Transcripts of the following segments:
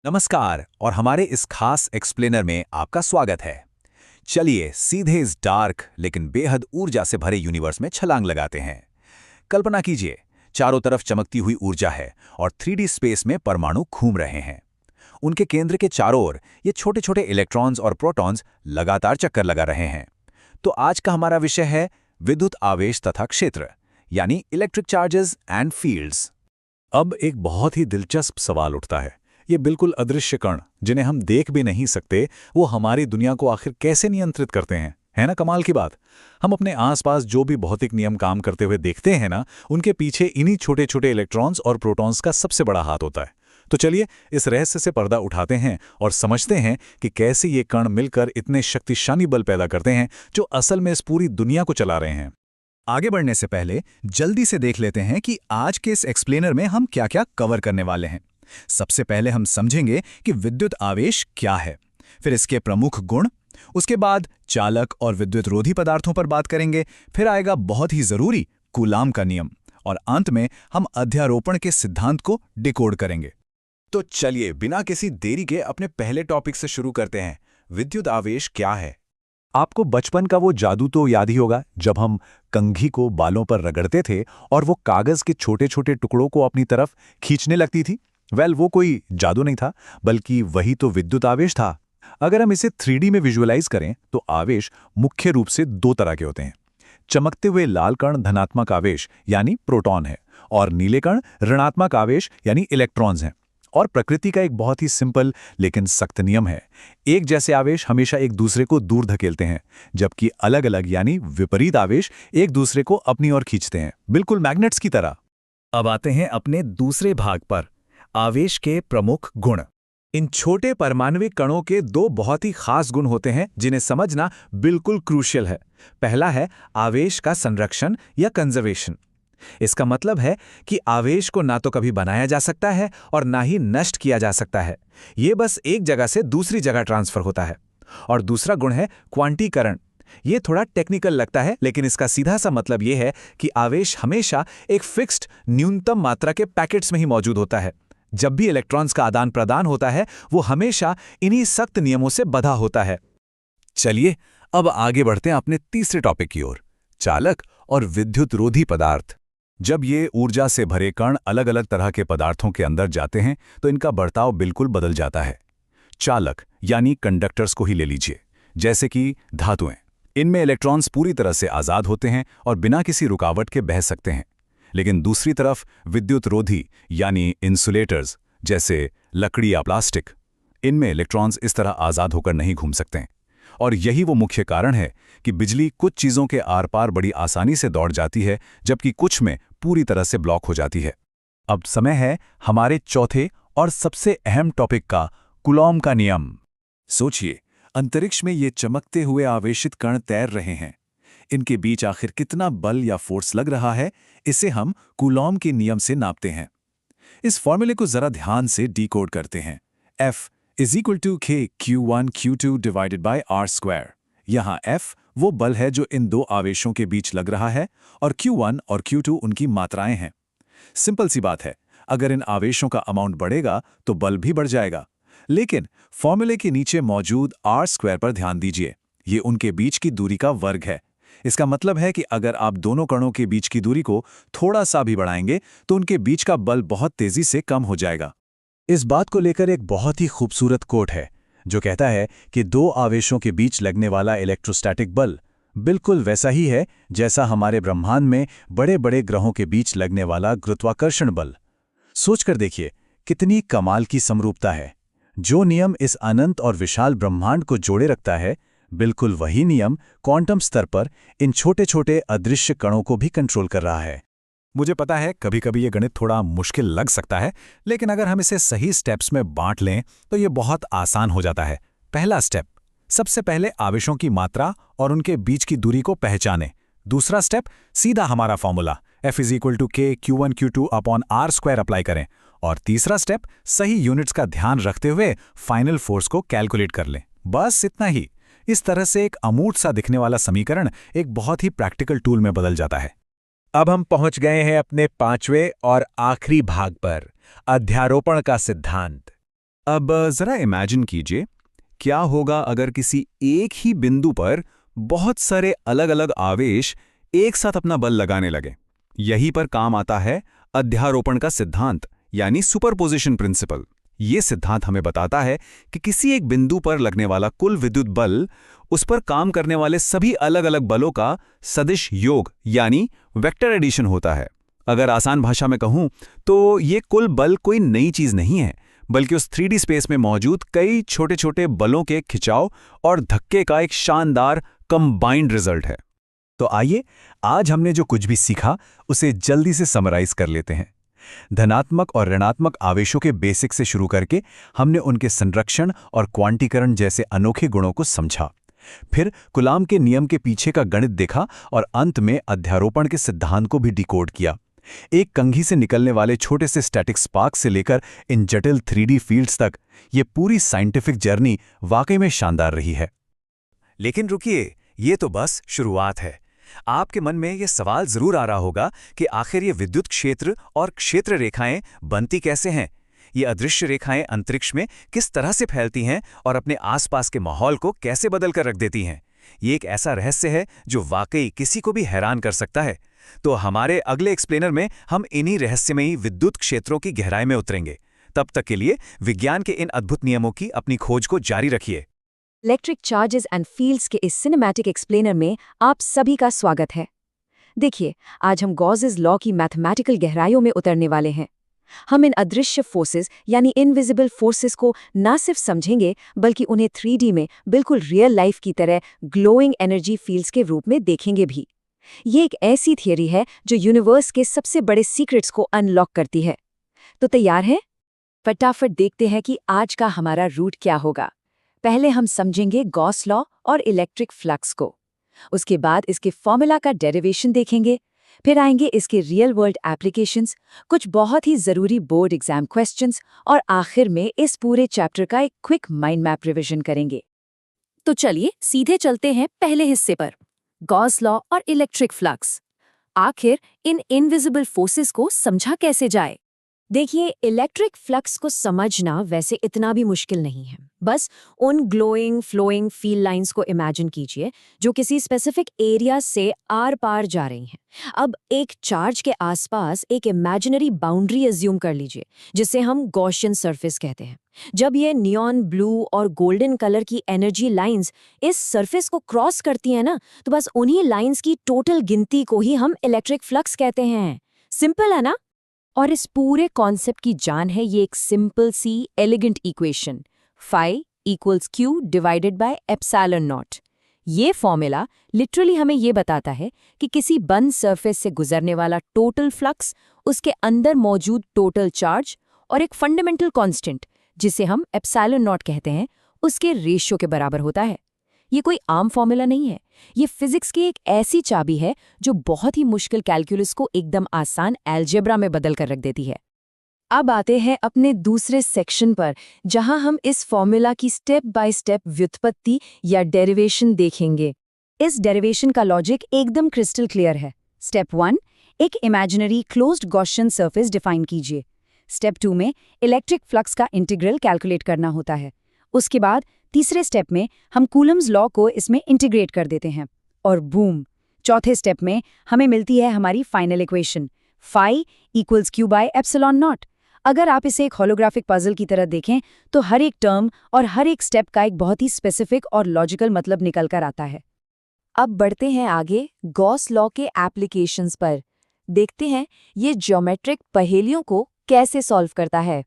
नमस्कार और हमारे इस खास एक्सप्लेनर में आपका स्वागत है। चलिए सीधे इस डार्क लेकिन बेहद ऊर्जा से भरे यूनिवर्स में छलांग लगाते हैं। कल्पना कीजिए, चारों तरफ चमकती हुई ऊर्जा है और 3D स्पेस में परमाणु घूम रहे हैं। उनके केंद्र के चारों ओर ये छोटे छोटे इलेक्ट्रॉन्स और प्रोटॉन्स लगातार चक्कर लगा रहे हैं। तो आज का हमारा विषय है विद्युत आवेश तथा क्षेत्र, यानी इलेक्ट्रिक चार्जेस एंड फील्ड्स। अब एक बहुत ही दिलचस्प सवाल उठता है, ये बिल्कुल अदृश्य कण जिन्हें हम देख भी नहीं सकते, वो हमारी दुनिया को आखिर कैसे नियंत्रित करते हैं? है ना कमाल की बात। हम अपने आसपास जो भी भौतिक नियम काम करते हुए देखते हैं ना, उनके पीछे इन्हीं छोटे छोटे इलेक्ट्रॉन्स और प्रोटॉन्स का सबसे बड़ा हाथ होता है। तो चलिए इस रहस्य से पर्दा उठाते हैं और समझते हैं कि कैसे ये कण मिलकर इतने शक्तिशाली बल पैदा करते हैं जो असल में इस पूरी दुनिया को चला रहे हैं। आगे बढ़ने से पहले जल्दी से देख लेते हैं कि आज के इस एक्सप्लेनर में हम क्या क्या कवर करने वाले हैं। सबसे पहले हम समझेंगे कि विद्युत आवेश क्या है, फिर इसके प्रमुख गुण, उसके बाद चालक और विद्युत रोधी पदार्थों पर बात करेंगे, फिर आएगा बहुत ही जरूरी कूलाम का नियम, और अंत में हम अध्यारोपण के सिद्धांत को डिकोड करेंगे। तो चलिए बिना किसी देरी के अपने पहले टॉपिक से शुरू करते हैं। विद्युत आवेश क्या है? आपको बचपन का वो जादू तो याद ही होगा, जब हम कंघी को बालों पर रगड़ते थे और वो कागज के छोटे छोटे टुकड़ों को अपनी तरफ खींचने लगती थी। वो कोई जादू नहीं था, बल्कि वही तो विद्युत आवेश था। अगर हम इसे 3D में विजुअलाइज करें तो आवेश मुख्य रूप से दो तरह के होते हैं। चमकते हुए लाल कण धनात्मक आवेश यानी प्रोटॉन है, और नीले कण ऋणात्मक आवेश यानी इलेक्ट्रॉन्स हैं। और प्रकृति का एक बहुत ही सिंपल लेकिन सख्त नियम है, एक जैसे आवेश हमेशा एक दूसरे को दूर धकेलते हैं, जबकि अलग अलग यानी विपरीत आवेश एक दूसरे को अपनी ओर खींचते हैं, बिल्कुल मैग्नेट्स की तरह। अब आते हैं अपने दूसरे भाग पर, आवेश के प्रमुख गुण। इन छोटे परमाणविक कणों के दो बहुत ही खास गुण होते हैं जिन्हें समझना बिल्कुल क्रूशियल है। पहला है आवेश का संरक्षण या कंजर्वेशन। इसका मतलब है कि आवेश को ना तो कभी बनाया जा सकता है और ना ही नष्ट किया जा सकता है, ये बस एक जगह से दूसरी जगह ट्रांसफर होता है। और दूसरा गुण है क्वांटीकरण। ये थोड़ा टेक्निकल लगता है, लेकिन इसका सीधा सा मतलब ये है कि आवेश हमेशा एक फिक्स्ड न्यूनतम मात्रा के पैकेट्स में ही मौजूद होता है। जब भी इलेक्ट्रॉन्स का आदान प्रदान होता है, वो हमेशा इन्हीं सख्त नियमों से बंधा होता है। चलिए अब आगे बढ़ते हैं अपने तीसरे टॉपिक की ओर, चालक और विद्युत रोधी पदार्थ। जब ये ऊर्जा से भरे कण अलग अलग तरह के पदार्थों के अंदर जाते हैं तो इनका बर्ताव बिल्कुल बदल जाता है। चालक यानी कंडक्टर्स को ही ले लीजिए, जैसे कि धातुएं। इनमें इलेक्ट्रॉन्स पूरी तरह से आजाद होते हैं और बिना किसी रुकावट के बह सकते हैं। लेकिन दूसरी तरफ विद्युत रोधी यानी इंसुलेटर्स, जैसे लकड़ी या प्लास्टिक, इनमें इलेक्ट्रॉन्स इस तरह आजाद होकर नहीं घूम सकते हैं। और यही वो मुख्य कारण है कि बिजली कुछ चीज़ों के आर पार बड़ी आसानी से दौड़ जाती है, जबकि कुछ में पूरी तरह से ब्लॉक हो जाती है। अब समय है हमारे चौथे और सबसे अहम टॉपिक का, कूलॉम का नियम। सोचिए, अंतरिक्ष में ये चमकते हुए आवेशित कण तैर रहे हैं। इनके बीच आखिर कितना बल या फोर्स लग रहा है, इसे हम कूलॉम के नियम से नापते हैं। इस फॉर्मूले को जरा ध्यान से डिकोड करते हैं। F is equal to K Q1 Q2 divided by R square. यहाँ F वो बल है जो इन दो आवेशों के बीच लग रहा है, और Q1 और Q2 उनकी मात्राएं हैं। सिंपल सी बात है, अगर इन आवेशों का अमाउंट बढ़ेगा तो बल भी बढ़ जाएगा। लेकिन फॉर्मूले के नीचे मौजूद R स्क्वायर पर ध्यान दीजिए, ये उनके बीच की दूरी का वर्ग है। इसका मतलब है कि अगर आप दोनों कणों के बीच की दूरी को थोड़ा सा भी बढ़ाएंगे तो उनके बीच का बल बहुत तेजी से कम हो जाएगा। इस बात को लेकर एक बहुत ही खूबसूरत कोट है जो कहता है कि दो आवेशों के बीच लगने वाला इलेक्ट्रोस्टैटिक बल बिल्कुल वैसा ही है जैसा हमारे ब्रह्मांड में बड़े बड़े ग्रहों के बीच लगने वाला गुरुत्वाकर्षण बल। सोचकर देखिए, कितनी कमाल की समरूपता है। जो नियम इस अनंत और विशाल ब्रह्मांड को जोड़े रखता है, बिल्कुल वही नियम क्वांटम स्तर पर इन छोटे छोटे अदृश्य कणों को भी कंट्रोल कर रहा है। मुझे पता है कभी कभी ये गणित थोड़ा मुश्किल लग सकता है, लेकिन अगर हम इसे सही स्टेप्स में बांट लें तो ये बहुत आसान हो जाता है। पहला स्टेप, सबसे पहले आवेशों की मात्रा और उनके बीच की दूरी को पहचानें। दूसरा स्टेप, सीधा हमारा formula F is equal to K Q1 Q2 upon R square apply करें। और तीसरा स्टेप, सही यूनिट्स का ध्यान रखते हुए फाइनल फोर्स को कैलकुलेट कर लें। बस इतना ही। इस तरह से एक अमूर्त सा दिखने वाला समीकरण एक बहुत ही प्रैक्टिकल टूल में बदल जाता है। अब हम पहुंच गए हैं अपने पांचवें और आखिरी भाग पर, अध्यारोपण का सिद्धांत। अब जरा इमेजिन कीजिए, क्या होगा अगर किसी एक ही बिंदु पर बहुत सारे अलग-अलग आवेश एक साथ अपना बल लगाने लगे। यहीं पर काम आता है अध्यारोपण का सिद्धांत, यानी सुपरपोजिशन प्रिंसिपल। ये सिद्धांत हमें बताता है कि किसी एक बिंदु पर लगने वाला कुल विद्युत बल उस पर काम करने वाले सभी अलग-अलग बलों का सदिश योग यानी वेक्टर एडिशन होता है। अगर आसान भाषा में कहूं तो ये कुल बल कोई नई चीज नहीं है, बल्कि उस 3D स्पेस में मौजूद कई छोटे-छोटे बलों के खिंचाव और धक्के का एक शानदार कंबाइंड रिजल्ट है। तो आइए आज हमने जो कुछ भी सीखा उसे जल्दी से समराइज कर लेते हैं। धनात्मक और ऋणात्मक आवेशों के बेसिक से शुरू करके हमने उनके संरक्षण और क्वांटीकरण जैसे अनोखे गुणों को समझा। फिर कुलाम के नियम के पीछे का गणित देखा और अंत में अध्यारोपण के सिद्धांत को भी डिकोड किया। एक कंघी से निकलने वाले छोटे से स्टैटिक स्पार्क से लेकर इन जटिल 3D फील्ड्स तक ये पूरी साइंटिफिक जर्नी वाकई में शानदार रही है। लेकिन रुकिए, ये तो बस शुरुआत है। आपके मन में ये सवाल जरूर आ रहा होगा कि आखिर ये विद्युत क्षेत्र और क्षेत्र रेखाएं बनती कैसे हैं? ये अदृश्य रेखाएं अंतरिक्ष में किस तरह से फैलती हैं और अपने आसपास के माहौल को कैसे बदल कर रख देती हैं? ये एक ऐसा रहस्य है जो वाकई किसी को भी हैरान कर सकता है। तो हमारे अगले एक्सप्लेनर में हम इन्हीं रहस्यमयी विद्युत क्षेत्रों की गहराई में उतरेंगे। तब तक के लिए विज्ञान के इन अद्भुत नियमों की अपनी खोज को जारी रखिए। इलेक्ट्रिक चार्जेस एंड फील्ड्स के इस सिनेमैटिक एक्सप्लेनर में आप सभी का स्वागत है। देखिए, आज हम गॉसेस लॉ की मैथमेटिकल गहराइयों में उतरने वाले हैं। हम इन अदृश्य फोर्सेस यानी इनविजिबल फोर्सेस को न सिर्फ समझेंगे बल्कि उन्हें 3D में बिल्कुल रियल लाइफ की तरह ग्लोइंग एनर्जी फील्ड्स के रूप में देखेंगे भी। ये एक ऐसी थियरी है जो यूनिवर्स के सबसे बड़े सीक्रेट्स को अनलॉक करती है। तो तैयार हैं? फटाफट देखते हैं कि आज का हमारा रूट क्या होगा। पहले हम समझेंगे गॉस लॉ और इलेक्ट्रिक फ्लक्स को। उसके बाद इसके फॉर्मूला का डेरिवेशन देखेंगे। फिर आएंगे इसके रियल वर्ल्ड एप्लीकेशंस, कुछ बहुत ही ज़रूरी बोर्ड एग्जाम क्वेश्चंस और आखिर में इस पूरे चैप्टर का एक क्विक माइंड मैप रिविजन करेंगे। तो चलिए सीधे चलते हैं पहले हिस्से पर, गॉस लॉ और इलेक्ट्रिक फ्लक्स। आखिर इन इनविजिबल फोर्सेस को समझा कैसे जाए? देखिए, इलेक्ट्रिक फ्लक्स को समझना वैसे इतना भी मुश्किल नहीं है। बस उन ग्लोइंग फ्लोइंग फील्ड लाइंस को इमेजिन कीजिए जो किसी स्पेसिफिक एरिया से आर पार जा रही हैं। अब एक चार्ज के आसपास एक इमेजिनरी बाउंड्री अज्यूम कर लीजिए, जिसे हम गॉसियन सरफेस कहते हैं। जब ये नियॉन ब्लू और गोल्डन कलर की एनर्जी लाइंस इस सरफेस को क्रॉस करती हैं ना, तो बस उन्हीं लाइंस की टोटल गिनती को ही हम इलेक्ट्रिक फ्लक्स कहते हैं। सिंपल है ना? और इस पूरे कॉन्सेप्ट की जान है ये एक सिंपल सी elegant equation, phi equals q divided by epsilon naught. ये फॉर्मूला लिटरली हमें ये बताता है कि किसी बंद सरफेस से गुजरने वाला टोटल फ्लक्स, उसके अंदर मौजूद टोटल चार्ज और एक फंडामेंटल कांस्टेंट जिसे हम एप्सिलॉन नॉट कहते हैं, उसके रेशियो के बराबर होता है। ये कोई आम फॉर्मूला नहीं है, ये फिजिक्स की एक ऐसी चाबी है जो बहुत ही मुश्किल कैलकुलस को एकदम आसान अलजेब्रा में बदल कर रख देती है। अब आते हैं अपने दूसरे सेक्शन पर, जहां हम इस फॉर्मूला की स्टेप बाय स्टेप व्युत्पत्ति या डेरिवेशन देखेंगे। इस डेरिवेशन का लॉजिक एकदम क्रिस्टल क्लियर है। स्टेप 1, एक imaginary closed Gaussian surface define कीजिए। स्टेप 2 में इलेक्ट्रिक फ्लक्स का इंटीग्रल कैलकुलेट करना होता है। उसके बाद तीसरे स्टेप में हम कूलम्स लॉ को इसमें इंटीग्रेट कर देते हैं और बूम, चौथे स्टेप में हमें मिलती है हमारी final equation, phi equals q by epsilon naught. अगर आप इसे एक होलोग्राफिक पजल की तरह देखें तो हर एक टर्म और हर एक स्टेप का एक बहुत ही स्पेसिफिक और लॉजिकल मतलब निकल कर आता है। अब बढ़ते हैं आगे गॉस लॉ के एप्लीकेशंस पर। देखते हैं ये ज्योमेट्रिक पहेलियों को कैसे सॉल्व करता है।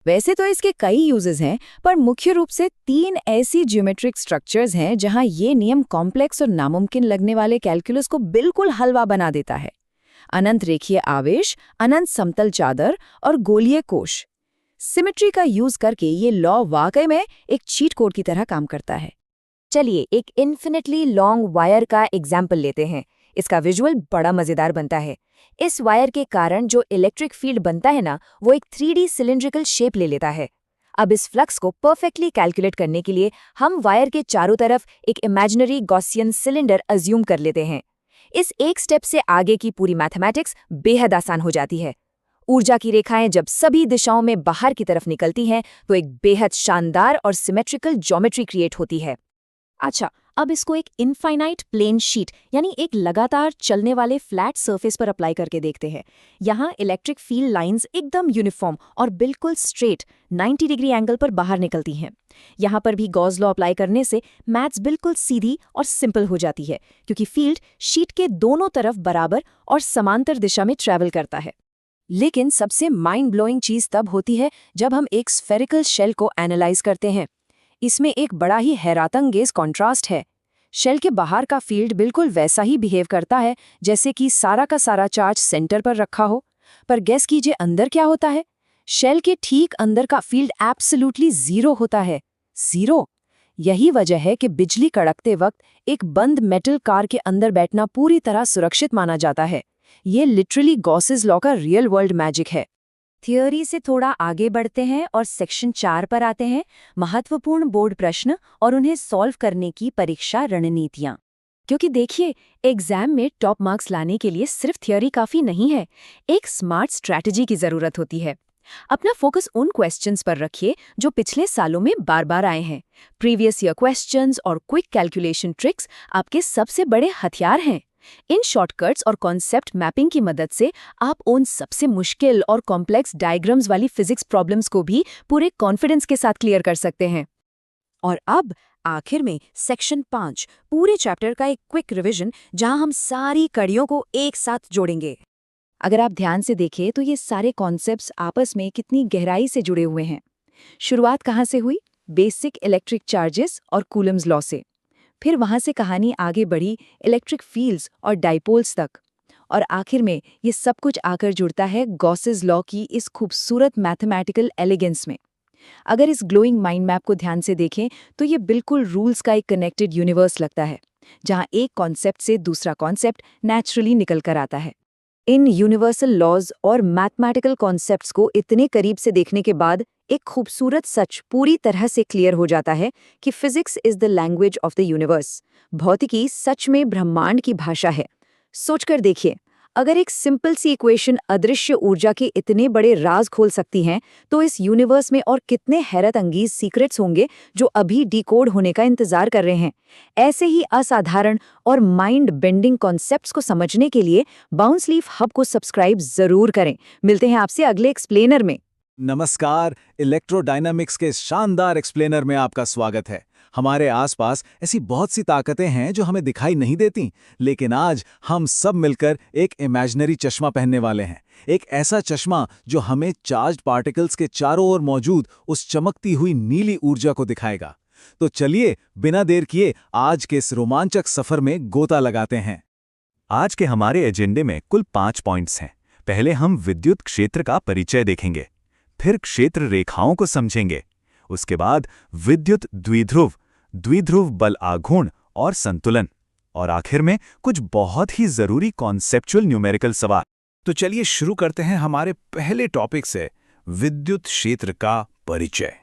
वैसे तो इसके कई यूजेस हैं, पर मुख्य रूप से 3 ऐसी ज्योमेट्रिक स्ट्रक्चर्स हैं जहां ये नियम कॉम्प्लेक्स और नामुमकिन लगने वाले कैलकुलस को बिल्कुल हलवा बना देता है। अनंत रेखीय आवेश, अनंत समतल चादर और गोलीय कोश। सिमेट्री का यूज करके ये लॉ वाकई में एक चीट कोड की तरह काम करता है। चलिए एक इन्फिनिटली लॉन्ग वायर का एग्जाम्पल लेते हैं। इसका विजुअल बड़ा मजेदार बनता है। इस वायर के कारण जो इलेक्ट्रिक फील्ड बनता है ना, वो एक 3D सिलिंड्रिकल शेप ले लेता है। अब इस फ्लक्स को परफेक्टली कैलकुलेट करने के लिए हम वायर के चारों तरफ एक इमेजिनरी गॉसियन सिलेंडर अज्यूम कर लेते हैं। इस एक स्टेप से आगे की पूरी मैथमेटिक्स बेहद आसान हो जाती है। ऊर्जा की रेखाएं जब सभी दिशाओं में बाहर की तरफ निकलती हैं तो एक बेहद शानदार और सिमेट्रिकल ज्योमेट्री क्रिएट होती है। अच्छा, अब इसको एक इनफाइनाइट प्लेन शीट यानी एक लगातार चलने वाले फ्लैट सरफेस पर अप्लाई करके देखते हैं। यहाँ इलेक्ट्रिक फील्ड लाइंस एकदम यूनिफॉर्म और बिल्कुल स्ट्रेट 90 डिग्री एंगल पर बाहर निकलती हैं। यहाँ पर भी गॉस लॉ अप्लाई करने से मैथ्स बिल्कुल सीधी और सिंपल हो जाती है, क्योंकि फील्ड शीट के दोनों तरफ बराबर और समांतर दिशा में ट्रैवल करता है। लेकिन सबसे माइंड ब्लोइंग चीज तब होती है जब हम एक स्फेरिकल शेल को एनालाइज करते हैं। इसमें एक बड़ा ही हैरातंगेज कॉन्ट्रास्ट है। शेल के बाहर का फील्ड बिल्कुल वैसा ही बिहेव करता है जैसे कि सारा का सारा चार्ज सेंटर पर रखा हो, पर गेस कीजिए अंदर क्या होता है। शेल के ठीक अंदर का फील्ड एब्सोल्युटली जीरो होता है। जीरो। यही वजह है कि बिजली कड़कते वक्त एक बंद मेटल कार के अंदर बैठना पूरी तरह सुरक्षित माना जाता है। ये लिटरली गॉसेस लॉ का रियल वर्ल्ड मैजिक है। थियोरी से थोड़ा आगे बढ़ते हैं और सेक्शन 4 पर आते हैं, महत्वपूर्ण बोर्ड प्रश्न और उन्हें सॉल्व करने की परीक्षा रणनीतियां। क्योंकि देखिए, एग्जाम में टॉप मार्क्स लाने के लिए सिर्फ थियोरी काफी नहीं है, एक स्मार्ट स्ट्रैटेजी की जरूरत होती है। अपना फोकस उन क्वेश्चंस पर रखिए जो पिछले सालों में बार बार आए हैं। प्रीवियस ईयर क्वेश्चंस और क्विक कैलकुलेशन ट्रिक्स आपके सबसे बड़े हथियार हैं। इन शॉर्टकट्स और कॉन्सेप्ट मैपिंग की मदद से आप उन सबसे मुश्किल और कॉम्प्लेक्स डायग्राम्स वाली फिजिक्स प्रॉब्लम्स को भी पूरे कॉन्फिडेंस के साथ क्लियर कर सकते हैं। और अब आखिर में सेक्शन 5, पूरे चैप्टर का एक क्विक रिवीजन जहां हम सारी कड़ियों को एक साथ जोड़ेंगे। अगर आप ध्यान से देखें तो ये सारे कॉन्सेप्ट्स आपस में कितनी गहराई से जुड़े हुए हैं। शुरुआत कहाँ से हुई? बेसिक इलेक्ट्रिक चार्जेस और कूलम्स लॉ से। फिर वहां से कहानी आगे बढ़ी इलेक्ट्रिक फील्ड्स और डाइपोल्स तक, और आखिर में ये सब कुछ आकर जुड़ता है गॉसेस लॉ की इस खूबसूरत मैथमेटिकल एलिगेंस में। अगर इस ग्लोइंग माइंड मैप को ध्यान से देखें तो ये बिल्कुल रूल्स का एक कनेक्टेड यूनिवर्स लगता है, जहां एक कॉन्सेप्ट से दूसरा कॉन्सेप्ट नेचुरली निकल कर आता है। इन यूनिवर्सल लॉज और मैथमेटिकल कॉन्सेप्ट्स को इतने करीब से देखने के बाद एक खूबसूरत सच पूरी तरह से क्लियर हो जाता है कि physics is the language of the universe. भौतिकी सच में ब्रह्मांड की भाषा है। सोचकर देखिए, अगर एक सिंपल सी इक्वेशन अदृश्य ऊर्जा के इतने बड़े राज खोल सकती हैं, तो इस यूनिवर्स में और कितने हैरत अंगीज सीक्रेट्स होंगे जो अभी डिकोड होने का इंतजार कर रहे हैं। ऐसे ही असाधारण और माइंड बेंडिंग कॉन्सेप्ट्स को समझने के लिए बाउंस लीफ हब को सब्सक्राइब जरूर करें। मिलते हैं आपसे अगले एक्सप्लेनर में। नमस्कार, इलेक्ट्रोडायनामिक्स के शानदार एक्सप्लेनर में आपका स्वागत है। हमारे आसपास ऐसी बहुत सी ताकतें हैं जो हमें दिखाई नहीं देती, लेकिन आज हम सब मिलकर एक इमेजिनरी चश्मा पहनने वाले हैं। एक ऐसा चश्मा जो हमें चार्ज्ड पार्टिकल्स के चारों ओर मौजूद उस चमकती हुई नीली ऊर्जा को दिखाएगा। तो चलिए बिना देर किए आज के इस रोमांचक सफर में गोता लगाते हैं। आज के हमारे एजेंडे में कुल 5 पॉइंट्स हैं। पहले हम विद्युत क्षेत्र का परिचय देखेंगे, फिर क्षेत्र रेखाओं को समझेंगे, उसके बाद विद्युत द्विध्रुव बल आघूर्ण और संतुलन, और आखिर में कुछ बहुत ही जरूरी कॉन्सेप्चुअल न्यूमेरिकल सवाल। तो चलिए शुरू करते हैं हमारे पहले टॉपिक से, विद्युत क्षेत्र का परिचय।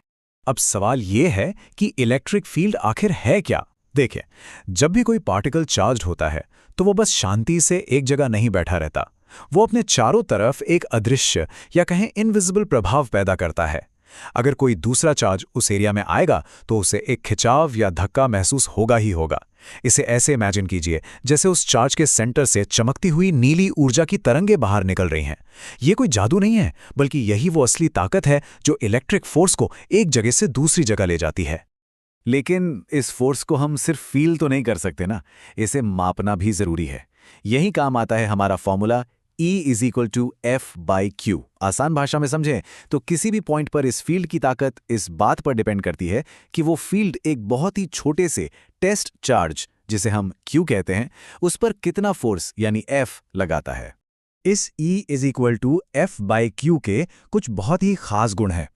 अब सवाल ये है कि इलेक्ट्रिक फील्ड आखिर है क्या? देखिए, जब भी कोई पार्टिकल चार्ज्ड होता है तो वो बस शांति से एक जगह नहीं बैठा रहता। वो अपने चारों तरफ एक अदृश्य या कहें इनविजिबल प्रभाव पैदा करता है। अगर कोई दूसरा चार्ज उस एरिया में आएगा तो उसे एक खिंचाव या धक्का महसूस होगा ही होगा। इसे ऐसे इमेजिन कीजिए जैसे उस चार्ज के सेंटर से चमकती हुई नीली ऊर्जा की तरंगें बाहर निकल रही हैं। ये कोई जादू नहीं है, बल्कि यही वो असली ताकत है जो इलेक्ट्रिक फोर्स को एक जगह से दूसरी जगह ले जाती है। लेकिन इस फोर्स को हम सिर्फ फील तो नहीं कर सकते ना, इसे मापना भी जरूरी है। यही काम आता है हमारा फॉर्मूला E = F/Q। आसान भाषा में समझें तो किसी भी पॉइंट पर इस फील्ड की ताकत इस बात पर डिपेंड करती है कि वो फील्ड एक बहुत ही छोटे से टेस्ट चार्ज, जिसे हम Q कहते हैं, उस पर कितना फोर्स यानी F लगाता है। इस E = F/Q के कुछ बहुत ही खास गुण हैं।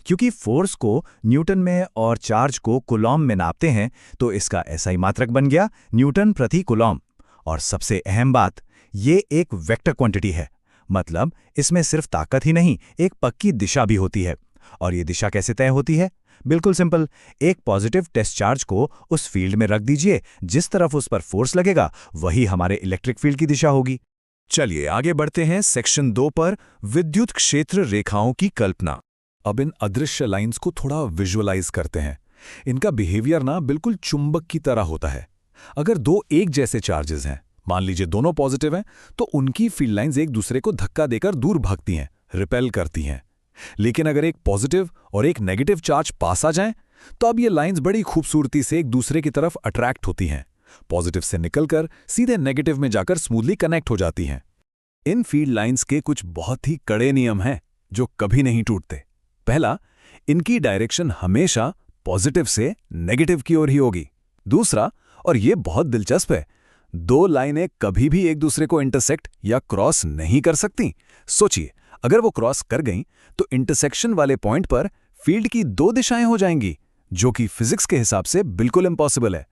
क्योंकि फोर्स को न्यूटन में और चार्ज को कूलॉम में नापते हैं, तो इसका SI मात्रक बन गया न्यूटन प्रति कूलॉम। और सबसे अहम बात, ये एक वेक्टर क्वांटिटी है, मतलब इसमें सिर्फ ताकत ही नहीं, एक पक्की दिशा भी होती है। और ये दिशा कैसे तय होती है? बिल्कुल सिंपल, एक पॉजिटिव टेस्ट चार्ज को उस फील्ड में रख दीजिए, जिस तरफ उस पर फोर्स लगेगा वही हमारे इलेक्ट्रिक फील्ड की दिशा होगी। चलिए आगे बढ़ते हैं सेक्शन 2 पर विद्युत क्षेत्र रेखाओं की कल्पना। अब इन अदृश्य लाइंस को थोड़ा विजुअलाइज करते हैं। इनका बिहेवियर ना बिल्कुल चुंबक की तरह होता है। अगर दो एक जैसे चार्जेस हैं, मान लीजिए दोनों पॉजिटिव हैं, तो उनकी फील्ड लाइंस एक दूसरे को धक्का देकर दूर भागती हैं, रिपेल करती हैं। लेकिन अगर एक पॉजिटिव और एक नेगेटिव चार्ज पास आ जाएं, तो अब ये लाइंस बड़ी खूबसूरती से एक दूसरे की तरफ अट्रैक्ट होती हैं। पॉजिटिव से निकलकर सीधे नेगेटिव में जाकर स्मूथली कनेक्ट हो जाती हैं। इन फील्ड लाइंस के कुछ बहुत ही कड़े नियम हैं जो कभी नहीं टूटते। पहला, इनकी डायरेक्शन हमेशा पॉजिटिव से नेगेटिव की ओर ही होगी। दूसरा, और ये बहुत दिलचस्प है, दो लाइनें कभी भी एक दूसरे को इंटरसेक्ट या क्रॉस नहीं कर सकती। सोचिए, अगर वो क्रॉस कर गईं तो इंटरसेक्शन वाले पॉइंट पर फील्ड की दो दिशाएं हो जाएंगी, जो कि फिजिक्स के हिसाब से बिल्कुल इम्पॉसिबल है।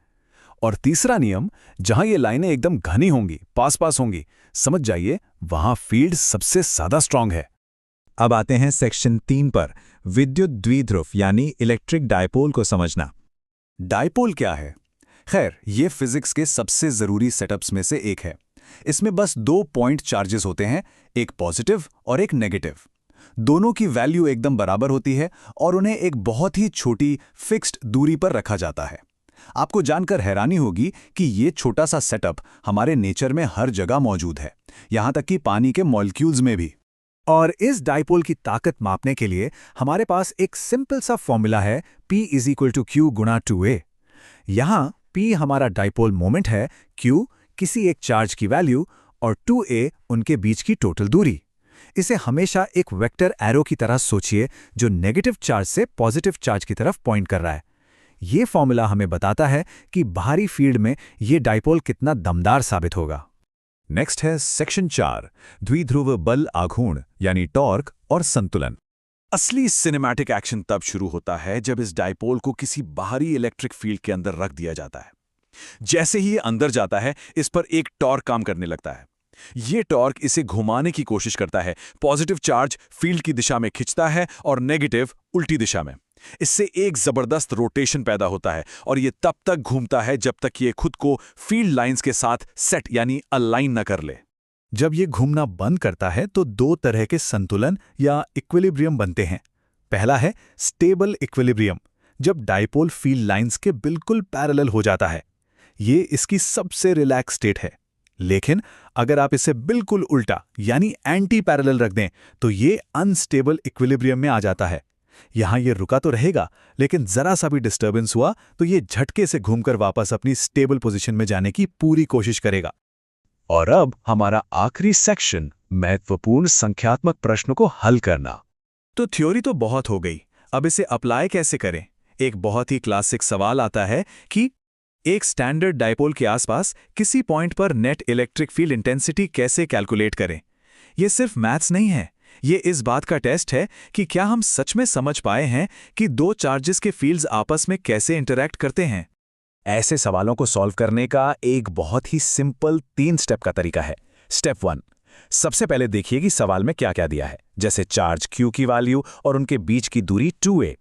और तीसरा नियम, जहां ये लाइनें एकदम घनी होंगी, पास पास होंगी, समझ जाइए वहां फील्ड सबसे ज्यादा स्ट्रांग है। अब आते हैं सेक्शन 3 पर विद्युत द्विध्रुव यानी इलेक्ट्रिक डायपोल को समझना। डायपोल क्या है? खैर, ये फिजिक्स के सबसे जरूरी सेटअप्स में से एक है। इसमें बस दो पॉइंट चार्जेस होते हैं, एक पॉजिटिव और एक नेगेटिव। दोनों की वैल्यू एकदम बराबर होती है और उन्हें एक बहुत ही छोटी फिक्स्ड दूरी पर रखा जाता है। आपको जानकर हैरानी होगी कि ये छोटा सा सेटअप हमारे नेचर में हर जगह मौजूद है, यहां तक कि पानी के मॉलिक्यूल्स में भी। और इस डायपोल की ताकत मापने के लिए हमारे पास एक सिंपल सा फॉर्मूला है, P = Q × 2a। यहां P हमारा डायपोल मोमेंट है, Q किसी एक चार्ज की वैल्यू और 2a उनके बीच की टोटल दूरी। इसे हमेशा एक वेक्टर एरो की तरह सोचिए जो नेगेटिव चार्ज से पॉजिटिव चार्ज की तरफ पॉइंट कर रहा है। ये फॉर्मूला हमें बताता है कि बाहरी फील्ड में ये डायपोल कितना दमदार साबित होगा। नेक्स्ट है सेक्शन 4, द्विध्रुव बल आघूर्ण यानी टॉर्क और संतुलन। असली सिनेमैटिक एक्शन तब शुरू होता है जब इस डायपोल को किसी बाहरी इलेक्ट्रिक फील्ड के अंदर रख दिया जाता है। जैसे ही ये अंदर जाता है, इस पर एक टॉर्क काम करने लगता है। ये टॉर्क इसे घुमाने की कोशिश करता है। पॉजिटिव चार्ज फील्ड की दिशा में खिंचता है और नेगेटिव उल्टी दिशा में। इससे एक जबरदस्त रोटेशन पैदा होता है और ये तब तक घूमता है जब तक ये खुद को फील्ड लाइंस के साथ सेट यानी अलाइन न कर ले। जब ये घूमना बंद करता है तो दो तरह के संतुलन या इक्विलिब्रियम बनते हैं। पहला है स्टेबल इक्विलिब्रियम, जब डायपोल फील्ड लाइंस के बिल्कुल पैरेलल हो जाता है। ये इसकी सबसे रिलैक्स स्टेट है। लेकिन अगर आप इसे बिल्कुल उल्टा यानी एंटी पैरेलल रख दें तो ये अनस्टेबल इक्विलिब्रियम में आ जाता है। यहां ये रुका तो रहेगा, लेकिन जरा सा भी डिस्टर्बेंस हुआ तो ये झटके से घूमकर वापस अपनी स्टेबल पोजीशन में जाने की पूरी कोशिश करेगा। और अब हमारा आखिरी सेक्शन, महत्वपूर्ण संख्यात्मक प्रश्नों को हल करना। तो थ्योरी तो बहुत हो गई, अब इसे अप्लाई कैसे करें? एक बहुत ही क्लासिक सवाल आता है कि एक स्टैंडर्ड डायपोल के आसपास किसी पॉइंट पर नेट इलेक्ट्रिक फील्ड इंटेंसिटी कैसे कैलकुलेट करें? ये सिर्फ मैथ्स नहीं है, ये इस बात का टेस्ट है कि क्या हम सच में समझ पाए हैं कि दो चार्जेस के फील्ड्स आपस में कैसे इंटरैक्ट करते हैं। ऐसे सवालों को सॉल्व करने का एक बहुत ही सिंपल 3 स्टेप का तरीका है। स्टेप 1, सबसे पहले देखिए कि सवाल में क्या क्या दिया है, जैसे चार्ज Q की वैल्यू और उनके बीच की दूरी 2a।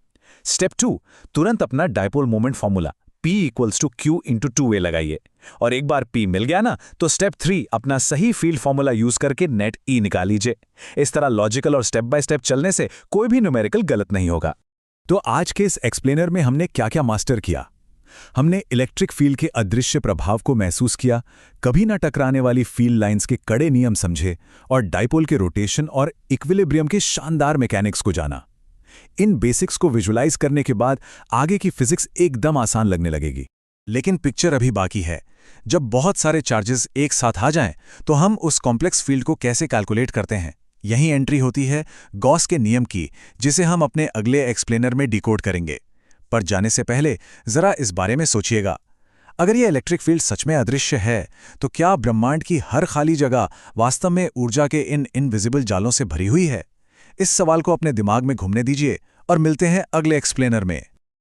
स्टेप 2, तुरंत अपना dipole moment formula P = Q × 2a लगाइए। और एक बार P मिल गया ना, तो स्टेप 3, अपना सही फील्ड फॉर्मूला यूज करके नेट E निकाल लीजिए। इस तरह लॉजिकल और स्टेप बाय स्टेप चलने से कोई भी न्यूमेरिकल गलत नहीं होगा। तो आज के इस एक्सप्लेनर में हमने क्या क्या मास्टर किया? हमने इलेक्ट्रिक फील्ड के अदृश्य प्रभाव को महसूस किया, कभी न टकराने वाली फील्ड लाइंस के कड़े नियम समझे और डायपोल के रोटेशन और इक्विलिब्रियम के शानदार मैकेनिक्स को जाना। इन बेसिक्स को विजुलाइज करने के बाद आगे की फिजिक्स एकदम आसान लगने लगेगी। लेकिन पिक्चर अभी बाकी है। जब बहुत सारे चार्जेस एक साथ आ जाएं, तो हम उस कॉम्प्लेक्स फील्ड को कैसे कैलकुलेट करते हैं? यही एंट्री होती है गॉस के नियम की, जिसे हम अपने अगले एक्सप्लेनर में डिकोड करेंगे। पर जाने से पहले जरा इस बारे में सोचिएगा, अगर ये इलेक्ट्रिक फील्ड सच में अदृश्य है, तो क्या ब्रह्मांड की हर खाली जगह वास्तव में ऊर्जा के इन इनविजिबल जालों से भरी हुई है? इस सवाल को अपने दिमाग में घूमने दीजिए और मिलते हैं अगले एक्सप्लेनर में।